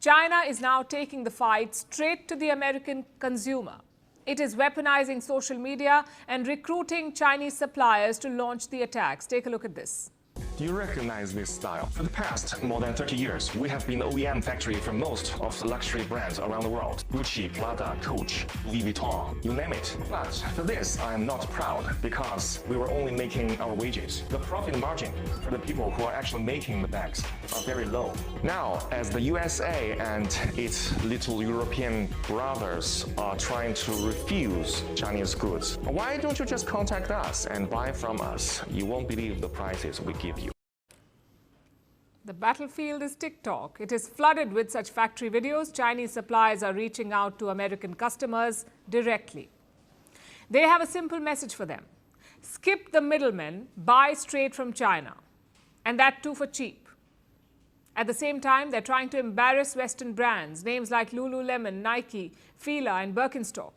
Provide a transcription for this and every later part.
China is now taking the fight straight to the American consumer. It is weaponizing social media and recruiting Chinese suppliers to launch the attacks. Take a look at this. Do you recognize this style? For the past more than 30 years, we have been the OEM factory for most of the luxury brands around the world. Gucci, Prada, Coach, Louis Vuitton, you name it. But for this, I am not proud because we were only making our wages. The profit margin for the people who are actually making the bags are very low. Now, as the USA and its little European brothers are trying to refuse Chinese goods, why don't you just contact us and buy from us? You won't believe the prices we give you. The battlefield is TikTok. It is flooded with such factory videos. Chinese suppliers are reaching out to American customers directly. They have a simple message for them. Skip the middlemen, buy straight from China. And that too for cheap. At the same time, they're trying to embarrass Western brands, names like Lululemon, Nike, Fila, and Birkenstock.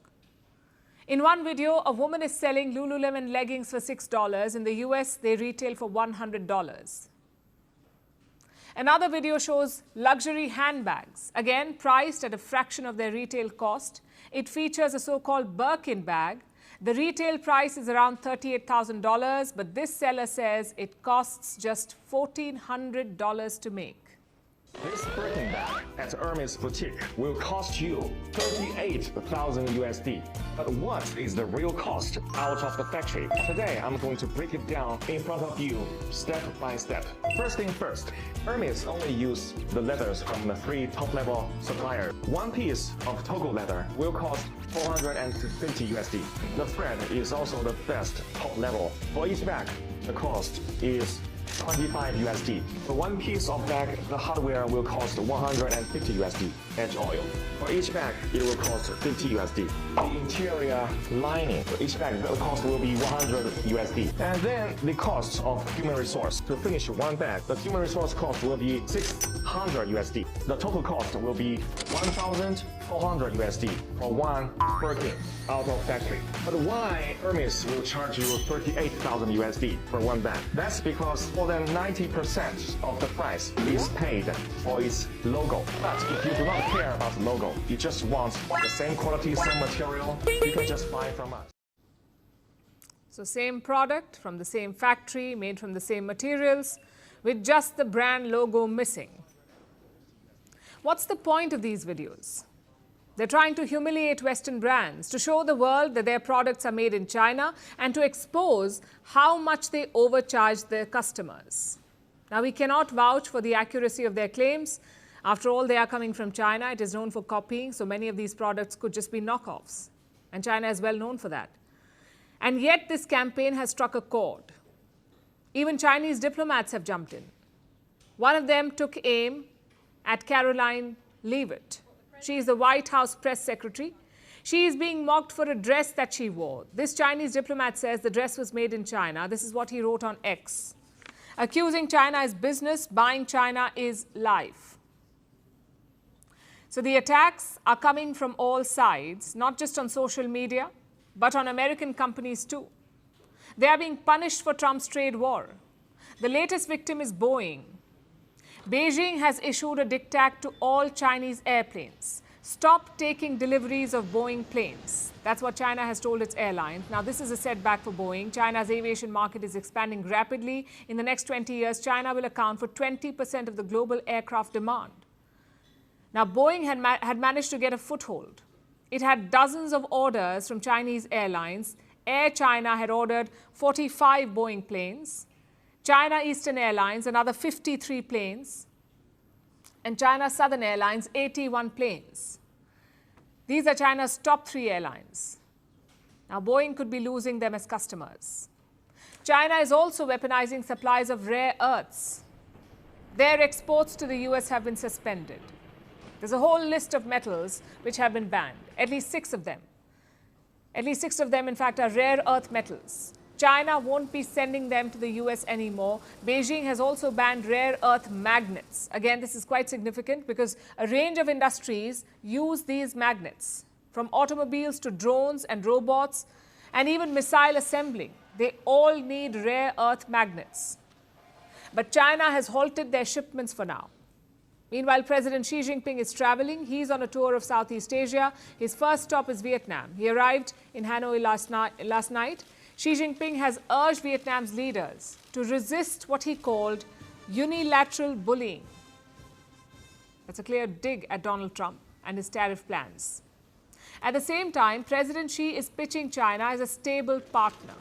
In one video, a woman is selling Lululemon leggings for $6. In the US, they retail for $100. Another video shows luxury handbags, again priced at a fraction of their retail cost. It features a so-called Birkin bag. The retail price is around $38,000, but this seller says it costs just $1,400 to make. This Birkin bag at Hermes boutique will cost you 38,000 USD. But what is the real cost out of the factory? Today, I'm going to break it down in front of you, step by step. First thing first, Hermes only use the leathers from the 3 top-level suppliers. One piece of Togo leather will cost 450 USD. The thread is also the best top level. For each bag, the cost is 25 USD. For one piece of bag, the hardware will cost 150 USD. Edge oil. For each bag, it will cost 50 USD. The interior lining for each bag, the cost will be 100 USD. And then the cost of human resource. To finish one bag, the human resource cost will be 600 USD. The total cost will be 1,400 USD for one Birkin out of factory. But why Hermes will charge you 38,000 USD for one bag? That's because more than 90% of the price is paid for its logo. But if you do not care about the logo, you just want the same quality, same material, you can just buy from us. So same product from the same factory, made from the same materials, with just the brand logo missing. What's the point of these videos? They're trying to humiliate Western brands, to show the world that their products are made in China and to expose how much they overcharge their customers. Now, we cannot vouch for the accuracy of their claims. After all, they are coming from China. It is known for copying, so many of these products could just be knockoffs. And China is well known for that. And yet, this campaign has struck a chord. Even Chinese diplomats have jumped in. One of them took aim at Caroline Leavitt. She is the White House press secretary. She is being mocked for a dress that she wore. This Chinese diplomat says the dress was made in China. This is what he wrote on X. Accusing China is business, buying China is life. So the attacks are coming from all sides, not just on social media, but on American companies too. They are being punished for Trump's trade war. The latest victim is Boeing. Beijing has issued a diktat to all Chinese airplanes. Stop taking deliveries of Boeing planes. That's what China has told its airlines. Now, this is a setback for Boeing. China's aviation market is expanding rapidly. In the next 20 years, China will account for 20% of the global aircraft demand. Now, Boeing had managed to get a foothold. It had dozens of orders from Chinese airlines. Air China had ordered 45 Boeing planes. China Eastern Airlines, another 53 planes, and China Southern Airlines, 81 planes. These are China's top 3 airlines. Now, Boeing could be losing them as customers. China is also weaponizing supplies of rare earths. Their exports to the US have been suspended. There's a whole list of metals which have been banned, at least 6 of them. At least 6 of them, in fact, are rare earth metals. China won't be sending them to the US anymore. Beijing has also banned rare earth magnets. Again, this is quite significant because a range of industries use these magnets, from automobiles to drones and robots, and even missile assembling. They all need rare earth magnets. But China has halted their shipments for now. Meanwhile, President Xi Jinping is traveling. He's on a tour of Southeast Asia. His first stop is Vietnam. He arrived in Hanoi last night. Xi Jinping has urged Vietnam's leaders to resist what he called unilateral bullying. That's a clear dig at Donald Trump and his tariff plans. At the same time, President Xi is pitching China as a stable partner.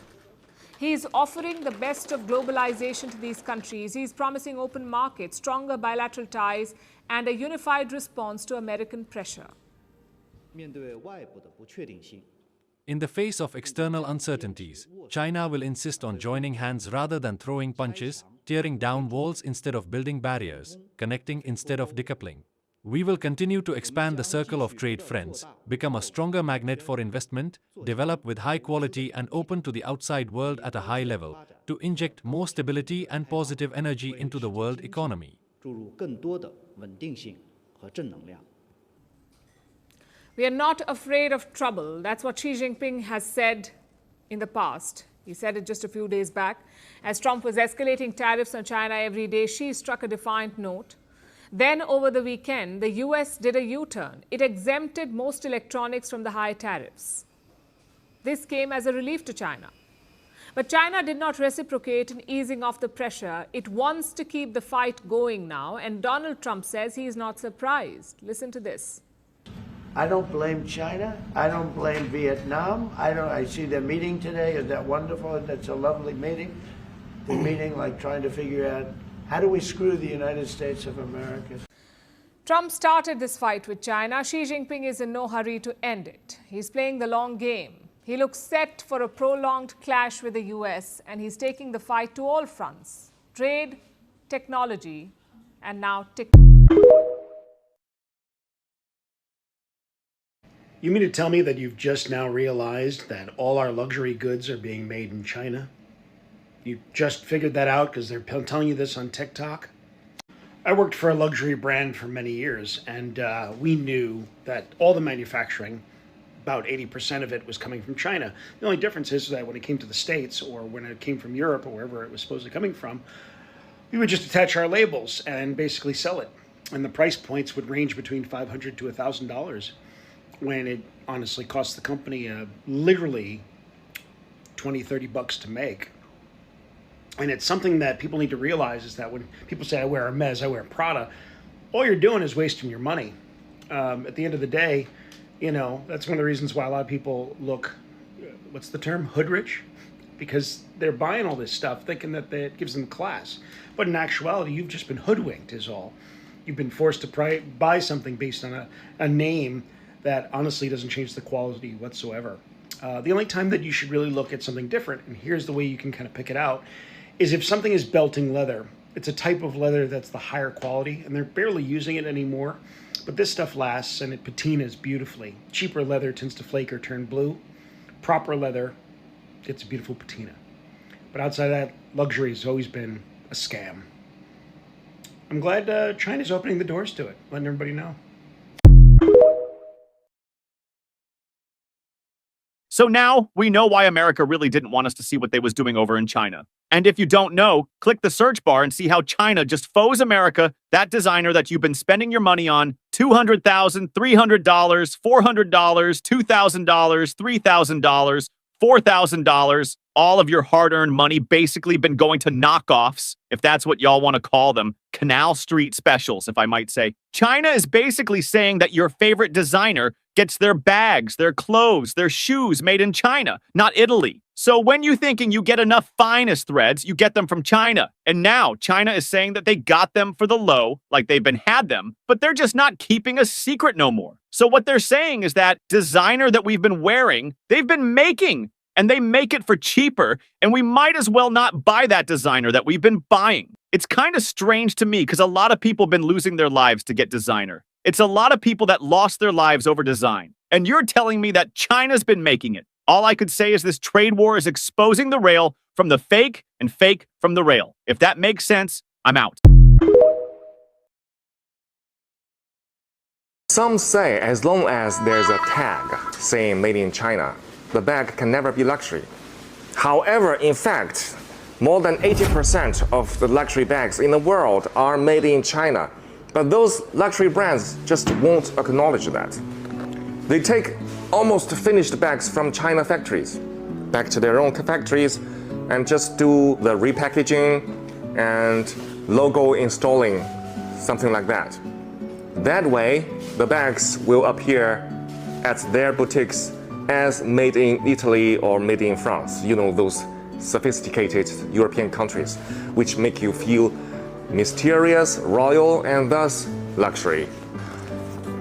He is offering the best of globalization to these countries. He is promising open markets, stronger bilateral ties, and a unified response to American pressure. In the face of external uncertainties, China will insist on joining hands rather than throwing punches, tearing down walls instead of building barriers, connecting instead of decoupling. We will continue to expand the circle of trade friends, become a stronger magnet for investment, develop with high quality and open to the outside world at a high level, to inject more stability and positive energy into the world economy. We are not afraid of trouble. That's what Xi Jinping has said in the past. He said it just a few days back. As Trump was escalating tariffs on China every day, Xi struck a defiant note. Then, over the weekend, the US did a U-turn. It exempted most electronics from the high tariffs. This came as a relief to China. But China did not reciprocate in easing off the pressure. It wants to keep the fight going now, and Donald Trump says he is not surprised. Listen to this. I don't blame China. I don't blame Vietnam. I see their meeting today. Is that wonderful? That's a lovely meeting. They're meeting, like, trying to figure out, how do we screw the United States of America? Trump started this fight with China. Xi Jinping is in no hurry to end it. He's playing the long game. He looks set for a prolonged clash with the US, and he's taking the fight to all fronts: trade, technology, and now TikTok. You mean to tell me that you've just now realized that all our luxury goods are being made in China? You just figured that out because they're telling you this on TikTok? I worked for a luxury brand for many years, and we knew that all the manufacturing, about 80% of it, was coming from China. The only difference is that when it came to the States, or when it came from Europe, or wherever it was supposedly coming from, we would just attach our labels and basically sell it. And the price points would range between $500 to $1,000, when it honestly cost the company literally $20-30 to make. And it's something that people need to realize, is that when people say, I wear Hermes, I wear Prada, all you're doing is wasting your money. At the end of the day, you know, that's one of the reasons why a lot of people look, what's the term, hood rich? Because they're buying all this stuff thinking that it gives them class. But in actuality, you've just been hoodwinked is all. You've been forced to buy something based on a name that honestly doesn't change the quality whatsoever. The only time that you should really look at something different, and here's the way you can kind of pick it out, is if something is belting leather. It's a type of leather that's the higher quality, and they're barely using it anymore, but this stuff lasts and it patinas beautifully. Cheaper leather tends to flake or turn blue. Proper leather gets a beautiful patina. But outside of that, luxury has always been a scam. I'm glad China's opening the doors to it, letting everybody know. So now we know why America really didn't want us to see what they was doing over in China. And if you don't know, click the search bar and see how China just froze America, that designer that you've been spending your money on, $200,000, $300, $400, $2,000, $3,000, $4,000, all of your hard-earned money basically been going to knockoffs, if that's what y'all want to call them, Canal Street specials, if I might say. China is basically saying that your favorite designer gets their bags, their clothes, their shoes made in China, not Italy. So when you're thinking you get enough finest threads, you get them from China. And now China is saying that they got them for the low, like they've been had them, but they're just not keeping a secret no more. So what they're saying is that designer that we've been wearing, they've been making, and they make it for cheaper, and we might as well not buy that designer that we've been buying. It's kind of strange to me because a lot of people have been losing their lives to get designer. It's a lot of people that lost their lives over design. And you're telling me that China's been making it. All I could say is this trade war is exposing the rail from the fake and fake from the rail. If that makes sense, I'm out. Some say as long as there's a tag saying made in China, the bag can never be luxury. However, in fact, more than 80% of the luxury bags in the world are made in China. But those luxury brands just won't acknowledge that. They take almost finished bags from China factories back to their own factories and just do the repackaging and logo installing, something like that. That way, the bags will appear at their boutiques as made in Italy or made in France. You know, those sophisticated European countries, which make you feel mysterious, royal, and thus luxury.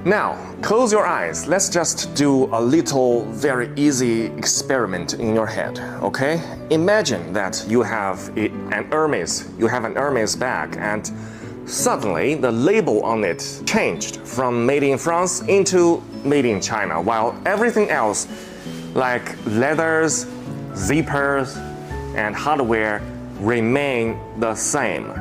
Now, close your eyes. Let's just do a little very easy experiment in your head, okay? Imagine that you have an Hermes bag, and suddenly the label on it changed from made in France into made in China, while everything else like leathers, zippers, and hardware remain the same.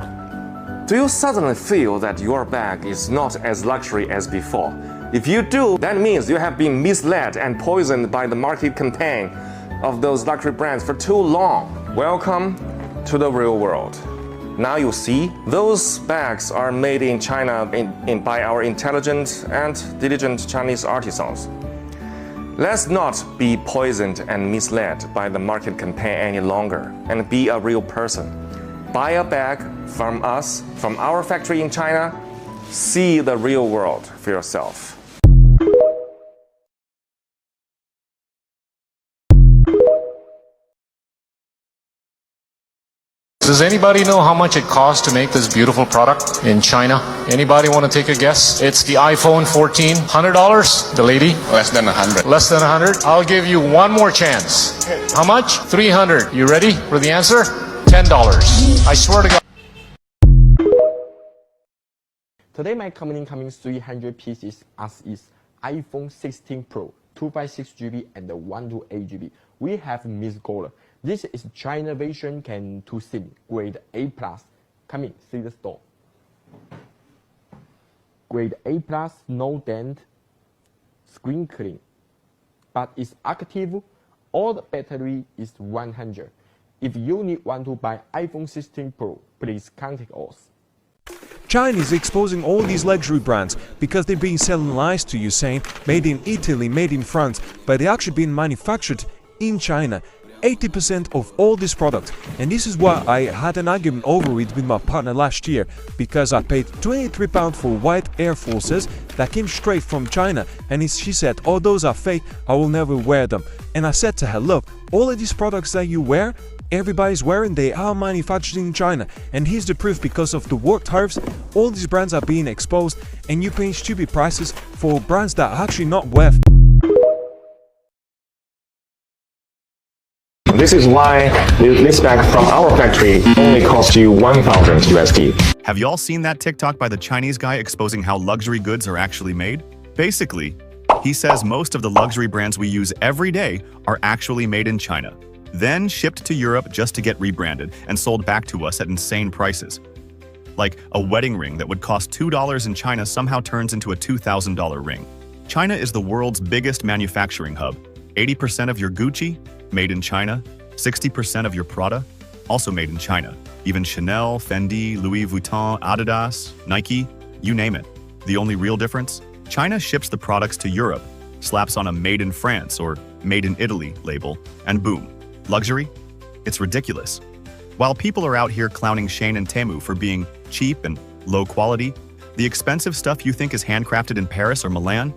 Do you suddenly feel that your bag is not as luxury as before? If you do, that means you have been misled and poisoned by the market campaign of those luxury brands for too long. Welcome to the real world. Now you see, those bags are made in China by our intelligent and diligent Chinese artisans. Let's not be poisoned and misled by the market campaign any longer and be a real person. Buy a bag from us, from our factory in China. See the real world for yourself. Does anybody know how much it costs to make this beautiful product in China? Anybody want to take a guess? It's the iPhone 14, $100? The lady? Less than 100. Less than 100? I'll give you one more chance. How much? 300. You ready for the answer? $10. I swear to God. Today my company coming 300 pieces as is iPhone 16 Pro, 256GB and 128GB. We have Miss Gold. This is China version can to SIM, grade A+. Come in, see the store. Grade A+, no dent, screen clean. But it's active, all the battery is 100. If you need one to buy iPhone 16 Pro, please contact us. China is exposing all these luxury brands because they've been selling lies to you saying made in Italy, made in France, but they're actually being manufactured in China. 80% of all this product, and this is what I had an argument over it with my partner last year because I paid £23 for white Air Forces that came straight from China, and she said, oh, those are fake, I will never wear them. And I said to her, look, all of these products that you wear, everybody's wearing, they are manufactured in China, and here's the proof. Because of the war tariffs, all these brands are being exposed, and you're paying stupid prices for brands that are actually not worth. This is why this bag from our factory only costs you 1,000 USD. Have y'all seen that TikTok by the Chinese guy exposing how luxury goods are actually made? Basically, he says most of the luxury brands we use every day are actually made in China, then shipped to Europe just to get rebranded and sold back to us at insane prices. Like a wedding ring that would cost $2 in China somehow turns into a $2,000 ring. China is the world's biggest manufacturing hub. 80% of your Gucci, made in China. 60% of your Prada, also made in China. Even Chanel, Fendi, Louis Vuitton, Adidas, Nike, you name it. The only real difference? China ships the products to Europe, slaps on a Made in France or Made in Italy label, and boom. Luxury? It's ridiculous. While people are out here clowning Shein and Temu for being cheap and low quality, the expensive stuff you think is handcrafted in Paris or Milan?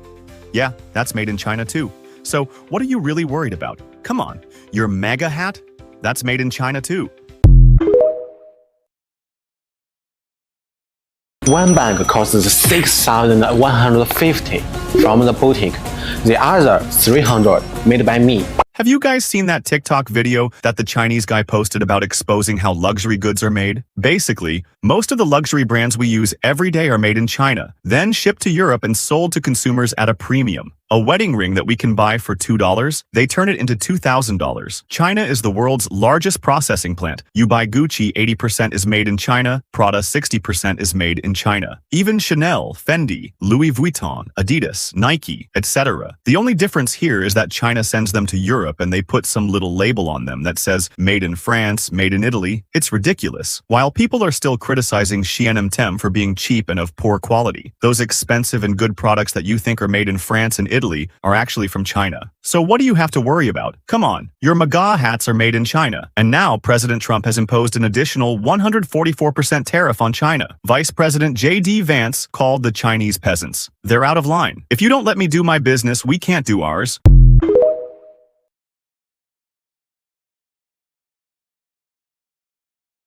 Yeah, that's made in China too. So what are you really worried about? Come on, your mega hat? That's made in China too. One bag costs 6,150 from the boutique. The other 300 made by me. Have you guys seen that TikTok video that the Chinese guy posted about exposing how luxury goods are made? Basically, most of the luxury brands we use every day are made in China, then shipped to Europe and sold to consumers at a premium. A wedding ring that we can buy for $2, they turn it into $2,000. China is the world's largest processing plant. You buy Gucci, 80% is made in China, Prada, 60% is made in China. Even Chanel, Fendi, Louis Vuitton, Adidas, Nike, etc. The only difference here is that China sends them to Europe and they put some little label on them that says made in France, made in Italy. It's ridiculous. While people are still criticizing Xianem for being cheap and of poor quality, those expensive and good products that you think are made in France and Italy are actually from China. So what do you have to worry about? Come on, your MAGA hats are made in China. And now President Trump has imposed an additional 144% tariff on China. Vice President J.D. Vance called the Chinese peasants. They're out of line. If you don't let me do my business, we can't do ours.